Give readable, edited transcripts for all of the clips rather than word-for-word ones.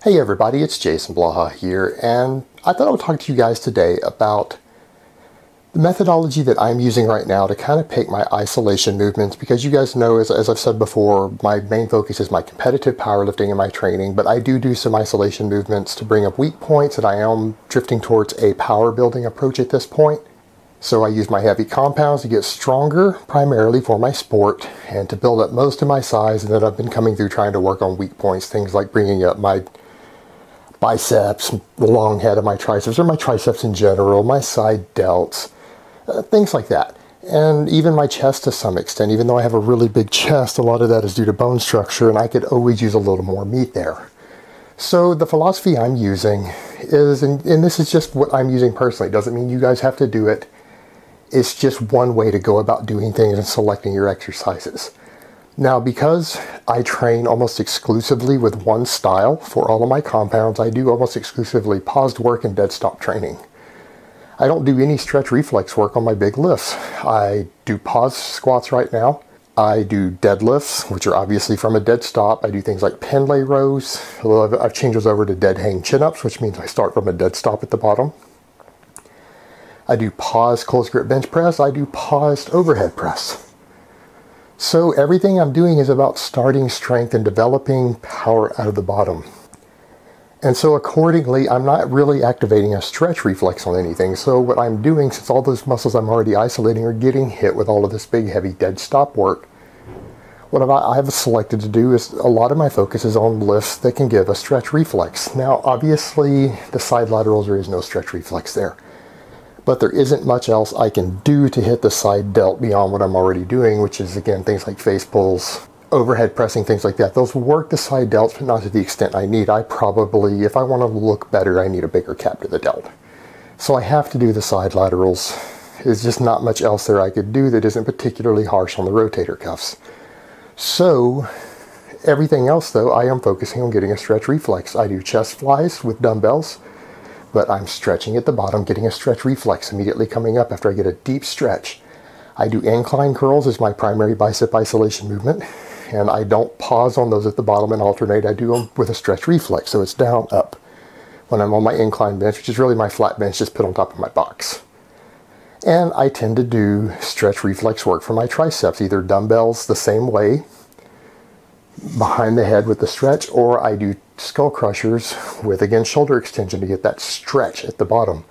Hey everybody, it's Jason Blaha here, and I thought I would talk to you guys today about the methodology that I'm using right now to kind of pick my isolation movements, because you guys know, as I've said before, my main focus is my competitive powerlifting and my training, but I do some isolation movements to bring up weak points, and I am drifting towards a power building approach at this point. So I use my heavy compounds to get stronger, primarily for my sport, and to build up most of my size, and then I've been coming through trying to work on weak points, things like bringing up my biceps, the long head of my triceps, or my triceps in general, my side delts, things like that. And even my chest to some extent. Even though I have a really big chest, a lot of that is due to bone structure, and I could always use a little more meat there. So the philosophy I'm using is, and this is just what I'm using personally, it doesn't mean you guys have to do it. It's just one way to go about doing things and selecting your exercises. Now, because I train almost exclusively with one style for all of my compounds, I do almost exclusively paused work and dead stop training. I don't do any stretch reflex work on my big lifts. I do pause squats right now. I do deadlifts, which are obviously from a dead stop. I do things like pin lay rows. I've changed those over to dead hang chin-ups, which means I start from a dead stop at the bottom. I do paused close grip bench press. I do paused overhead press. So everything I'm doing is about starting strength and developing power out of the bottom. And so accordingly, I'm not really activating a stretch reflex on anything. So what I'm doing, since all those muscles I'm already isolating are getting hit with all of this big heavy dead stop work, what I've selected to do is a lot of my focus is on lifts that can give a stretch reflex. Now obviously the side laterals, there is no stretch reflex there. But there isn't much else I can do to hit the side delt beyond what I'm already doing, which is, again, things like face pulls, overhead pressing, things like that. Those work the side delts, but not to the extent I need. I probably, if I want to look better, I need a bigger cap to the delt. So I have to do the side laterals. There's just not much else there I could do that isn't particularly harsh on the rotator cuffs. So everything else, though, I am focusing on getting a stretch reflex. I do chest flies with dumbbells, but I'm stretching at the bottom, getting a stretch reflex immediately coming up after I get a deep stretch. I do incline curls as my primary bicep isolation movement, and I don't pause on those at the bottom and alternate. I do them with a stretch reflex, so it's down, up. When I'm on my incline bench, which is really my flat bench just put on top of my box. And I tend to do stretch reflex work for my triceps, either dumbbells the same way, behind the head with the stretch, or I do skull crushers with, again, shoulder extension to get that stretch at the bottom.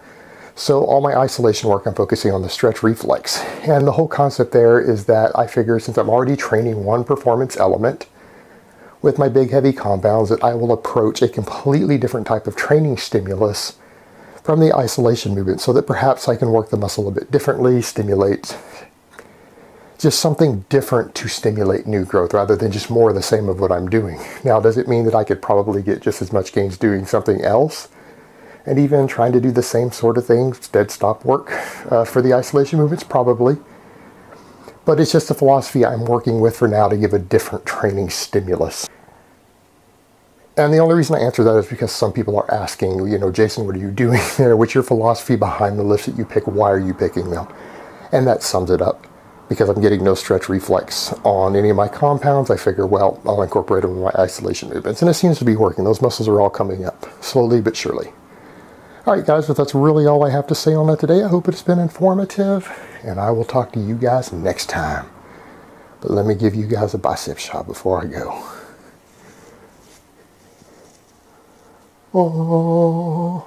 So all my isolation work, I'm focusing on the stretch reflex. And the whole concept there is that I figure, since I'm already training one performance element with my big heavy compounds, that I will approach a completely different type of training stimulus from the isolation movement, so that perhaps I can work the muscle a bit differently, stimulate just something different to stimulate new growth rather than just more of the same of what I'm doing. Now, does it mean that I could probably get just as much gains doing something else and even trying to do the same sort of thing, dead stop work for the isolation movements? Probably. But it's just a philosophy I'm working with for now to give a different training stimulus. And the only reason I answer that is because some people are asking, you know, Jason, what are you doing there? What's your philosophy behind the lifts that you pick? Why are you picking them? And that sums it up. Because I'm getting no stretch reflex on any of my compounds, I figure, well, I'll incorporate them in my isolation movements. And it seems to be working. Those muscles are all coming up, slowly but surely. All right, guys, but that's really all I have to say on that today. I hope it's been informative, and I will talk to you guys next time. But let me give you guys a bicep shot before I go. Oh.